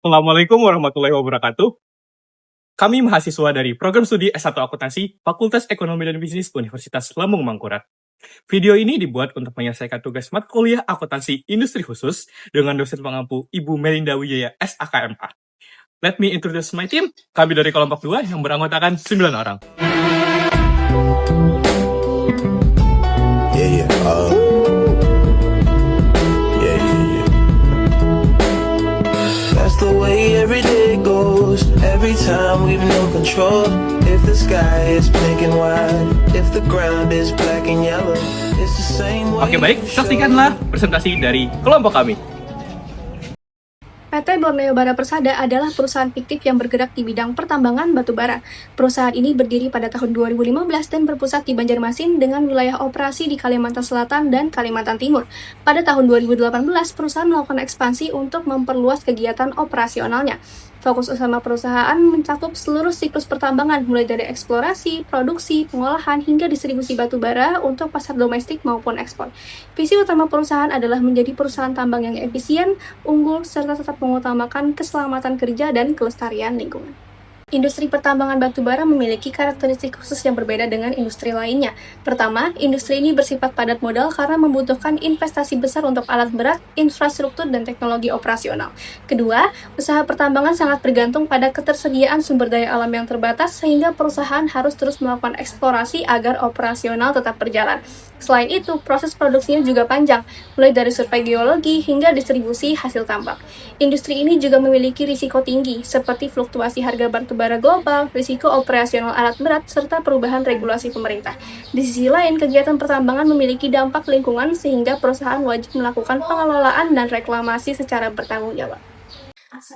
Assalamualaikum warahmatullahi wabarakatuh. Kami mahasiswa dari program studi S1 Akuntansi, Fakultas Ekonomi dan Bisnis Universitas Lambung Mangkurat. Video ini dibuat untuk menyelesaikan tugas mata kuliah akuntansi industri khusus dengan dosen pengampu Ibu Melinda Wijaya SAKMA. Let me introduce my team. Kami dari kelompok 2 yang beranggotakan 9 orang. Yeah. That's the way every day goes. Every time we've no control. If the sky is pink and white, if the ground is black and yellow, it's the same way. Oke, baik, saksikanlah presentasi dari kelompok kami. PT Borneo Bara Persada adalah perusahaan fiktif yang bergerak di bidang pertambangan batu bara. Perusahaan ini berdiri pada tahun 2015 dan berpusat di Banjarmasin dengan wilayah operasi di Kalimantan Selatan dan Kalimantan Timur. Pada tahun 2018, perusahaan melakukan ekspansi untuk memperluas kegiatan operasionalnya. Fokus utama perusahaan mencakup seluruh siklus pertambangan, mulai dari eksplorasi, produksi, pengolahan, hingga distribusi batu bara untuk pasar domestik maupun ekspor. Visi utama perusahaan adalah menjadi perusahaan tambang yang efisien, unggul, serta tetap mengutamakan keselamatan kerja dan kelestarian lingkungan. Industri pertambangan batu bara memiliki karakteristik khusus yang berbeda dengan industri lainnya. Pertama, industri ini bersifat padat modal karena membutuhkan investasi besar untuk alat berat, infrastruktur, dan teknologi operasional. Kedua, usaha pertambangan sangat bergantung pada ketersediaan sumber daya alam yang terbatas sehingga perusahaan harus terus melakukan eksplorasi agar operasional tetap berjalan. Selain itu, proses produksinya juga panjang, mulai dari survei geologi hingga distribusi hasil tambang. Industri ini juga memiliki risiko tinggi, seperti fluktuasi harga batu bara global, risiko operasional alat berat, serta perubahan regulasi pemerintah. Di sisi lain, kegiatan pertambangan memiliki dampak lingkungan sehingga perusahaan wajib melakukan pengelolaan dan reklamasi secara bertanggung jawab.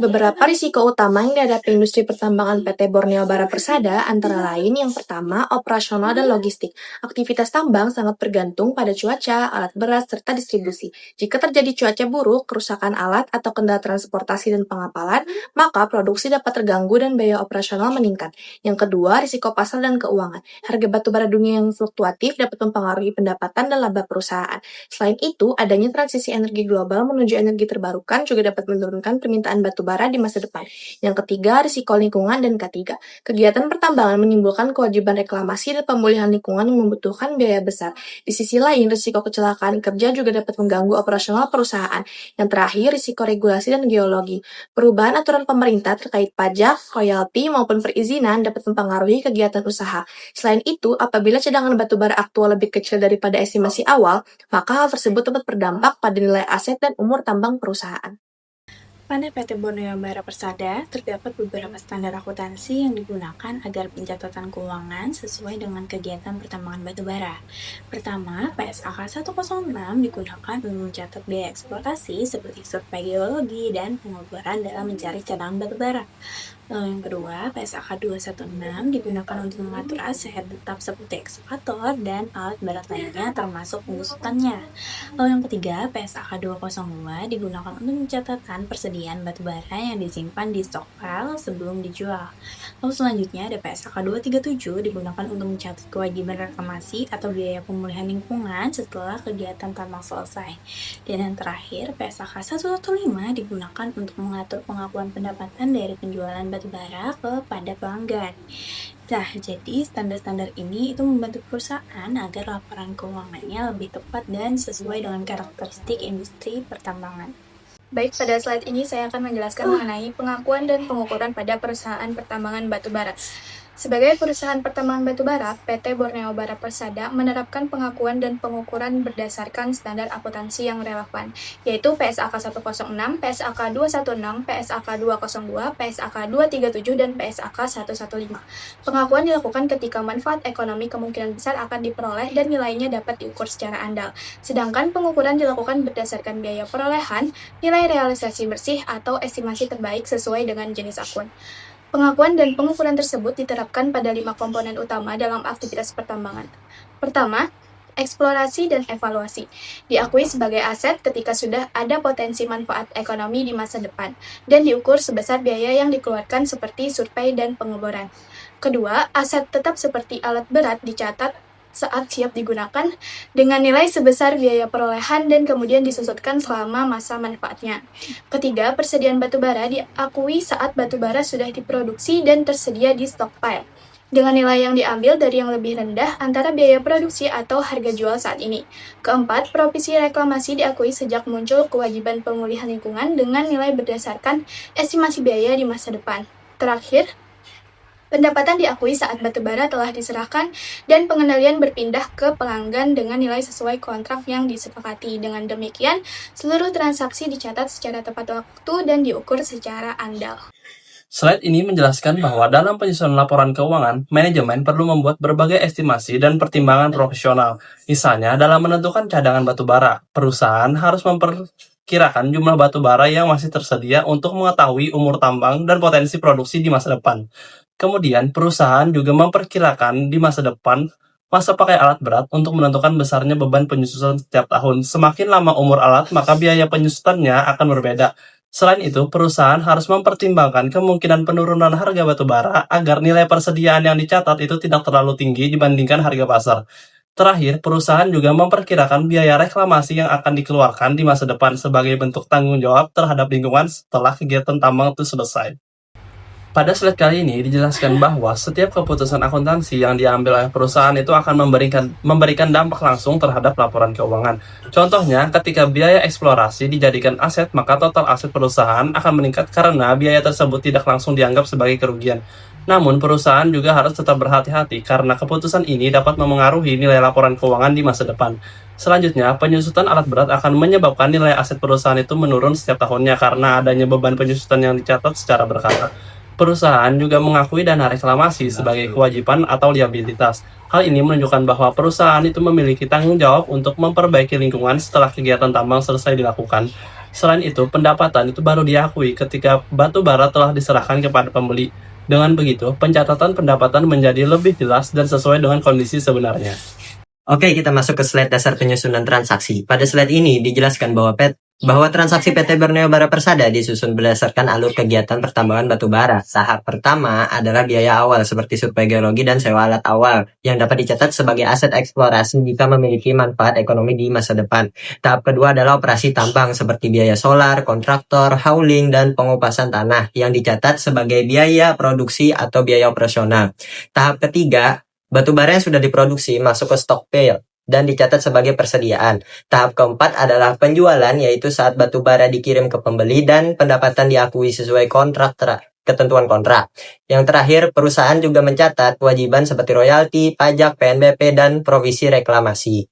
Beberapa risiko utama yang dihadapi industri pertambangan PT Borneo Bara Persada antara lain yang pertama, operasional dan logistik. Aktivitas tambang sangat bergantung pada cuaca, alat berat, serta distribusi. Jika terjadi cuaca buruk, kerusakan alat atau kendala transportasi dan pengapalan, maka produksi dapat terganggu dan biaya operasional meningkat. Yang kedua, risiko pasar dan keuangan. Harga batu bara dunia yang fluktuatif dapat mempengaruhi pendapatan dan laba perusahaan. Selain itu, adanya transisi energi global menuju energi terbarukan juga dapat menurunkan permintaan batu bara di masa depan. Yang ketiga, risiko lingkungan, dan ketiga, kegiatan pertambangan menimbulkan kewajiban reklamasi dan pemulihan lingkungan yang membutuhkan biaya besar. Di sisi lain, risiko kecelakaan kerja juga dapat mengganggu operasional perusahaan. Yang terakhir, risiko regulasi dan geologi. Perubahan aturan pemerintah terkait pajak, royalti, maupun perizinan dapat mempengaruhi kegiatan usaha. Selain itu, apabila cadangan batu bara aktual lebih kecil daripada estimasi awal, maka hal tersebut dapat berdampak pada nilai aset dan umur tambang perusahaan. Pada PT Borneo Bara Persada, terdapat beberapa standar akuntansi yang digunakan agar pencatatan keuangan sesuai dengan kegiatan pertambangan batu bara. Pertama, PSAK 106 digunakan untuk mencatat biaya eksploitasi seperti survei geologi dan pengukuran dalam mencari cadangan batu bara. Lalu yang kedua, PSAK 216 digunakan untuk mengatur aset tetap seperti ekskavator dan alat berat lainnya termasuk pengusutannya. Lalu yang ketiga, PSAK 202 digunakan untuk mencatatkan persediaan batu bara yang disimpan di stockpile sebelum dijual. Lalu selanjutnya ada PSAK 237 digunakan untuk mencatat kewajiban reklamasi atau biaya pemulihan lingkungan setelah kegiatan tambang selesai. Dan yang terakhir, PSAK 115 digunakan untuk mengatur pengakuan pendapatan dari penjualan batu bara kepada pelanggan. Nah, jadi standar-standar ini itu membantu perusahaan agar laporan keuangannya lebih tepat dan sesuai dengan karakteristik industri pertambangan. Baik, pada slide ini saya akan menjelaskan mengenai pengakuan dan pengukuran pada perusahaan pertambangan batu bara. Sebagai perusahaan pertambangan batu bara, PT Borneo Bara Persada menerapkan pengakuan dan pengukuran berdasarkan standar akuntansi yang relevan, yaitu PSAK 106, PSAK 216, PSAK 202, PSAK 237, dan PSAK 115. Pengakuan dilakukan ketika manfaat ekonomi kemungkinan besar akan diperoleh dan nilainya dapat diukur secara andal. Sedangkan pengukuran dilakukan berdasarkan biaya perolehan, nilai realisasi bersih, atau estimasi terbaik sesuai dengan jenis akun. Pengakuan dan pengukuran tersebut diterapkan pada 5 komponen utama dalam aktivitas pertambangan. Pertama, eksplorasi dan evaluasi. Diakui sebagai aset ketika sudah ada potensi manfaat ekonomi di masa depan, dan diukur sebesar biaya yang dikeluarkan seperti survei dan pengeboran. Kedua, aset tetap seperti alat berat dicatat saat siap digunakan dengan nilai sebesar biaya perolehan dan kemudian disusutkan selama masa manfaatnya. Ketiga, persediaan batu bara diakui saat batu bara sudah diproduksi dan tersedia di stockpile, dengan nilai yang diambil dari yang lebih rendah antara biaya produksi atau harga jual saat ini. Keempat, provisi reklamasi diakui sejak muncul kewajiban pemulihan lingkungan dengan nilai berdasarkan estimasi biaya di masa depan. Terakhir, pendapatan diakui saat batu bara telah diserahkan dan pengendalian berpindah ke pelanggan dengan nilai sesuai kontrak yang disepakati. Dengan demikian, seluruh transaksi dicatat secara tepat waktu dan diukur secara andal. Slide ini menjelaskan bahwa dalam penyusunan laporan keuangan, manajemen perlu membuat berbagai estimasi dan pertimbangan profesional. Misalnya, dalam menentukan cadangan batu bara, perusahaan harus memperkirakan jumlah batu bara yang masih tersedia untuk mengetahui umur tambang dan potensi produksi di masa depan. Kemudian, perusahaan juga memperkirakan di masa depan masa pakai alat berat untuk menentukan besarnya beban penyusutan setiap tahun. Semakin lama umur alat, maka biaya penyusutannya akan berbeda. Selain itu, perusahaan harus mempertimbangkan kemungkinan penurunan harga batu bara agar nilai persediaan yang dicatat itu tidak terlalu tinggi dibandingkan harga pasar. Terakhir, perusahaan juga memperkirakan biaya reklamasi yang akan dikeluarkan di masa depan sebagai bentuk tanggung jawab terhadap lingkungan setelah kegiatan tambang itu selesai. Pada slide kali ini dijelaskan bahwa setiap keputusan akuntansi yang diambil oleh perusahaan itu akan memberikan dampak langsung terhadap laporan keuangan. Contohnya, ketika biaya eksplorasi dijadikan aset, maka total aset perusahaan akan meningkat karena biaya tersebut tidak langsung dianggap sebagai kerugian. Namun, perusahaan juga harus tetap berhati-hati karena keputusan ini dapat memengaruhi nilai laporan keuangan di masa depan. Selanjutnya, penyusutan alat berat akan menyebabkan nilai aset perusahaan itu menurun setiap tahunnya karena adanya beban penyusutan yang dicatat secara berkala. Perusahaan juga mengakui dana reklamasi sebagai kewajiban atau liabilitas. Hal ini menunjukkan bahwa perusahaan itu memiliki tanggung jawab untuk memperbaiki lingkungan setelah kegiatan tambang selesai dilakukan. Selain itu, pendapatan itu baru diakui ketika batu bara telah diserahkan kepada pembeli. Dengan begitu, pencatatan pendapatan menjadi lebih jelas dan sesuai dengan kondisi sebenarnya. Oke, kita masuk ke slide dasar penyusunan transaksi. Pada slide ini dijelaskan bahwa transaksi PT Borneo Bara Persada disusun berdasarkan alur kegiatan pertambangan batu bara. Tahap pertama adalah biaya awal seperti survei geologi dan sewa alat awal yang dapat dicatat sebagai aset eksplorasi jika memiliki manfaat ekonomi di masa depan. Tahap kedua adalah operasi tambang seperti biaya solar, kontraktor, hauling, dan pengupasan tanah yang dicatat sebagai biaya produksi atau biaya operasional. Tahap ketiga, batu bara yang sudah diproduksi masuk ke stockpile dan dicatat sebagai persediaan. Tahap keempat adalah penjualan, yaitu saat batu bara dikirim ke pembeli dan pendapatan diakui sesuai ketentuan kontrak. Yang terakhir, perusahaan juga mencatat kewajiban seperti royalti, pajak, PNBP, dan provisi reklamasi.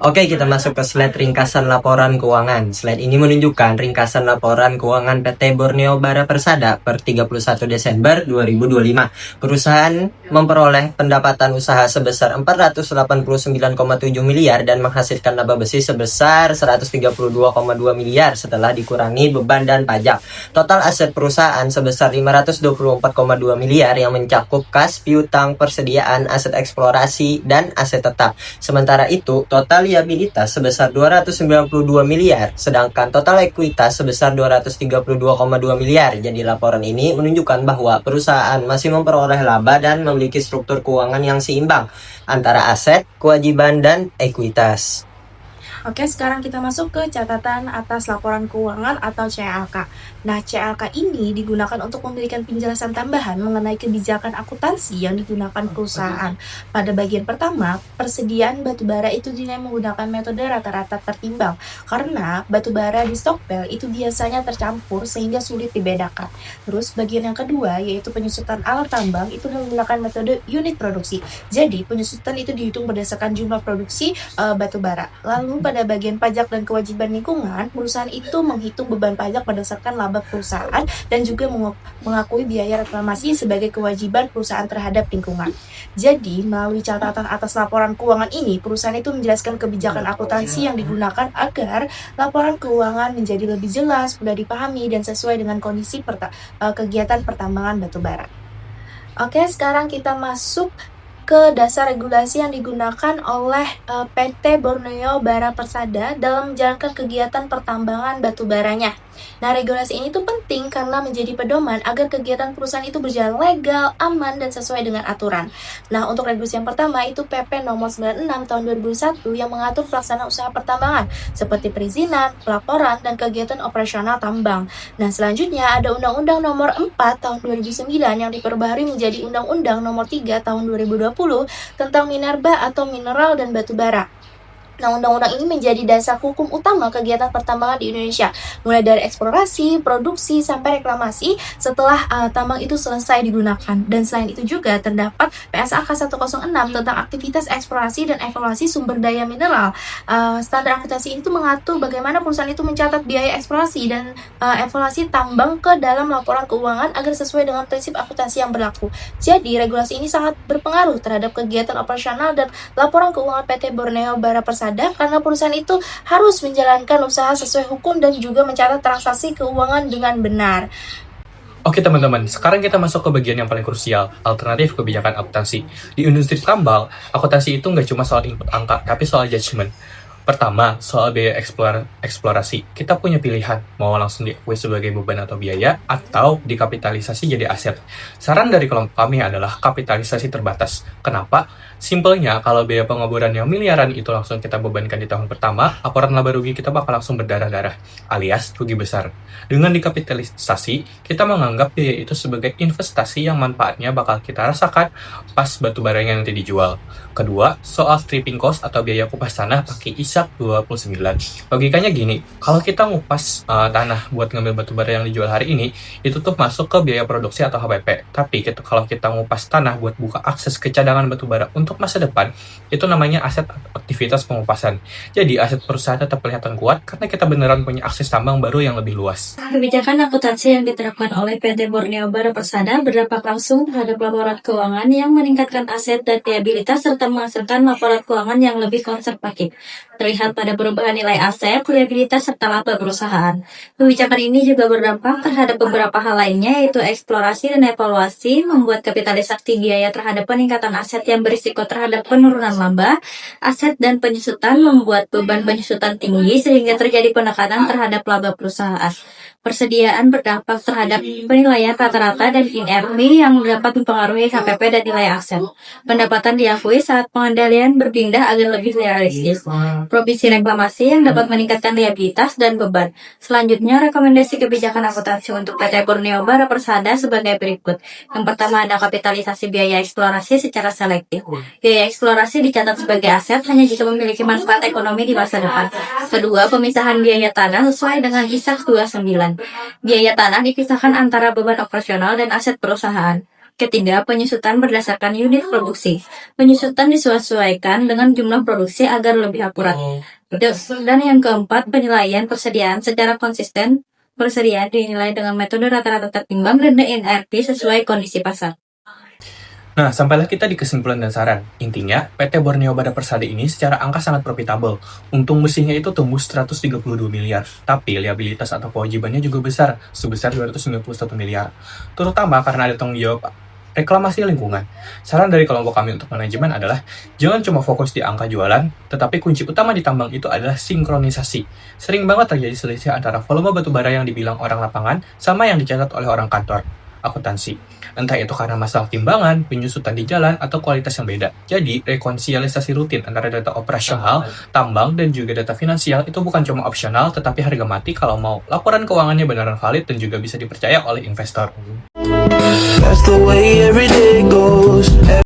Oke, kita masuk ke slide ringkasan laporan keuangan. Slide ini menunjukkan ringkasan laporan keuangan PT Borneo Bara Persada per 31 Desember 2025. Perusahaan memperoleh pendapatan usaha sebesar 489,7 miliar dan menghasilkan laba bersih sebesar 132,2 miliar setelah dikurangi beban dan pajak. Total aset perusahaan sebesar 524,2 miliar yang mencakup kas, piutang, persediaan, aset eksplorasi, dan aset tetap. Sementara itu, total liabilitas sebesar 292 miliar, sedangkan total ekuitas sebesar 232,2 miliar. Jadi laporan ini menunjukkan bahwa perusahaan masih memperoleh laba dan memiliki struktur keuangan yang seimbang antara aset, kewajiban, dan ekuitas. Oke, sekarang kita masuk ke catatan atas laporan keuangan atau CLK. Nah, CLK ini digunakan untuk memberikan penjelasan tambahan mengenai kebijakan akuntansi yang digunakan perusahaan. Pada bagian pertama, persediaan batubara itu dinilai menggunakan metode rata-rata tertimbang, karena batubara di stockpile itu biasanya tercampur sehingga sulit dibedakan. Terus bagian yang kedua, yaitu penyusutan alat tambang, itu menggunakan metode unit produksi. Jadi, penyusutan itu dihitung berdasarkan jumlah produksi batubara. Lalu pada bagian pajak dan kewajiban lingkungan, perusahaan itu menghitung beban pajak berdasarkan laba perusahaan dan juga mengakui biaya reklamasi sebagai kewajiban perusahaan terhadap lingkungan. Jadi, melalui catatan atas laporan keuangan ini, perusahaan itu menjelaskan kebijakan akuntansi yang digunakan agar laporan keuangan menjadi lebih jelas, mudah dipahami, dan sesuai dengan kondisi kegiatan pertambangan batubara. Oke, sekarang kita masuk ke dasar regulasi yang digunakan oleh PT Borneo Bara Persada dalam menjalankan kegiatan pertambangan batubaranya. Nah, regulasi ini tuh penting karena menjadi pedoman agar kegiatan perusahaan itu berjalan legal, aman, dan sesuai dengan aturan. Nah, untuk regulasi yang pertama itu PP nomor 96 tahun 2001 yang mengatur pelaksanaan usaha pertambangan seperti perizinan, pelaporan, dan kegiatan operasional tambang. Nah, selanjutnya ada Undang-Undang nomor 4 tahun 2009 yang diperbaharui menjadi Undang-Undang nomor 3 tahun 2020 tentang minerba atau mineral dan batu bara. Nah, undang-undang ini menjadi dasar hukum utama kegiatan pertambangan di Indonesia, mulai dari eksplorasi, produksi, sampai reklamasi setelah tambang itu selesai digunakan. Dan selain itu juga terdapat PSAK 106 tentang aktivitas eksplorasi dan evaluasi sumber daya mineral. Standar akuntansi itu mengatur bagaimana perusahaan itu mencatat biaya eksplorasi dan evaluasi tambang ke dalam laporan keuangan agar sesuai dengan prinsip akuntansi yang berlaku. Jadi, regulasi ini sangat berpengaruh terhadap kegiatan operasional dan laporan keuangan PT Borneo Bara Persada karena perusahaan itu harus menjalankan usaha sesuai hukum dan juga mencatat transaksi keuangan dengan benar. Oke teman-teman, sekarang kita masuk ke bagian yang paling krusial, alternatif kebijakan akuntansi. Di industri tambang, akuntansi itu nggak cuma soal input angka, tapi soal judgement. Pertama, soal biaya eksplorasi. Kita punya pilihan, mau langsung diakui sebagai beban atau biaya, atau dikapitalisasi jadi aset. Saran dari kelompok kami adalah kapitalisasi terbatas. Kenapa? Simpelnya, kalau biaya pengeboran yang miliaran itu langsung kita bebankan di tahun pertama, laporan laba rugi kita bakal langsung berdarah-darah, alias rugi besar. Dengan dikapitalisasi, kita menganggap biaya itu sebagai investasi yang manfaatnya bakal kita rasakan pas batu baranya nanti dijual. Kedua, soal stripping cost atau biaya kupas tanah pakai ISAK 29. Logikanya gini, kalau kita ngupas tanah buat ngambil batu bara yang dijual hari ini, itu tuh masuk ke biaya produksi atau HPP. Tapi kalau kita ngupas tanah buat buka akses ke cadangan batu bara untuk masa depan, itu namanya aset aktivitas pengupasan. Jadi aset perusahaan tetap kelihatan kuat karena kita beneran punya akses tambang baru yang lebih luas. Kebijakan akuntansi yang diterapkan oleh PT Borneo Bara Persada berdampak langsung terhadap laporan keuangan yang meningkatkan aset dan liabilitas serta menghasilkan laporan keuangan yang lebih konservatif. Terlihat pada perubahan nilai aset, liabilitas, serta laba perusahaan. Kebijakan ini juga berdampak terhadap beberapa hal lainnya, yaitu eksplorasi dan evaluasi, membuat kapitalisasi biaya terhadap peningkatan aset yang berisiko terhadap penurunan laba, aset dan penyusutan membuat beban penyusutan tinggi sehingga terjadi penekanan terhadap laba perusahaan. Persediaan berdampak terhadap penilaian rata-rata dan INRP yang dapat mempengaruhi HPP dan nilai aset. Pendapatan diakui saat pengendalian berpindah agar lebih realistis. Provisi reklamasi yang dapat meningkatkan liabilitas dan beban. Selanjutnya, rekomendasi kebijakan akuntansi untuk PT Borneo Bara Persada sebagai berikut. Yang pertama ada kapitalisasi biaya eksplorasi secara selektif. Biaya eksplorasi dicatat sebagai aset hanya jika memiliki manfaat ekonomi di masa depan. Kedua, pemisahan biaya tanah sesuai dengan ISAK 29. Biaya tanah dipisahkan antara beban operasional dan aset perusahaan. Ketiga, penyusutan berdasarkan unit produksi. Penyusutan disesuaikan dengan jumlah produksi agar lebih akurat. Dan yang keempat, penilaian persediaan secara konsisten. Persediaan dinilai dengan metode rata-rata tertimbang dan INRP sesuai kondisi pasar. Nah, sampailah kita di kesimpulan dan saran. Intinya, PT Borneo Bara Persada ini secara angka sangat profitable. Untung bersihnya itu tumbuh 132 miliar. Tapi liabilitas atau kewajibannya juga besar, sebesar 291 miliar. Terutama karena ada tanggung jawab reklamasi lingkungan. Saran dari kelompok kami untuk manajemen adalah jangan cuma fokus di angka jualan, tetapi kunci utama di tambang itu adalah sinkronisasi. Sering banget terjadi selisih antara volume batu bara yang dibilang orang lapangan sama yang dicatat oleh orang kantor akuntansi. Entah itu karena masalah timbangan, penyusutan di jalan, atau kualitas yang beda. Jadi, rekonsiliasi rutin antara data operasional, tambang, dan juga data finansial itu bukan cuma opsional, tetapi harga mati kalau mau laporan keuangannya beneran valid dan juga bisa dipercaya oleh investor. That's the way every day goes.